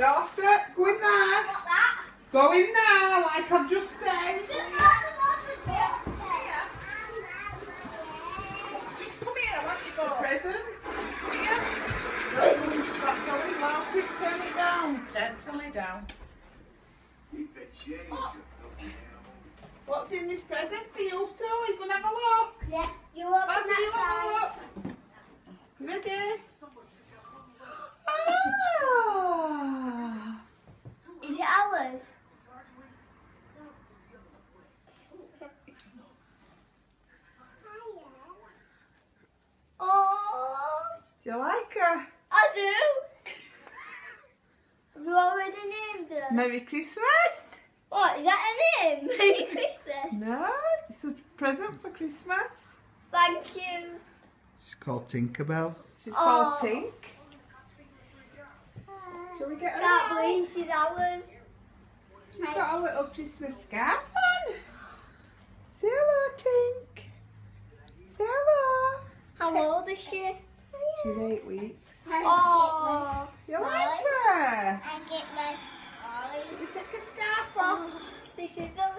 Dorset, go in there. What that? Go in there, like I've just said. Just come here, I want you for a present. Here. That's a little loud. Quick, turn it down. Turn it down. Oh. What's in this present for you two? You gonna have a look? Yeah, you open Fancy you have a that look? Ready? Ah. Is it ours? Oh, Do you like her? I do. Have you already named her? Merry Christmas? What, is that a name? Merry Christmas. No, it's a present for Christmas. Thank you. She's called Tinkerbell. She's called Oh. Tink. Shall we get her Can't out? believe she's ours. She's got a little Christmas scarf on. Say hello, Tink. Say hello. How old is she? She's 8 weeks. Oh, You like her? I get my You take a scarf off. This is a little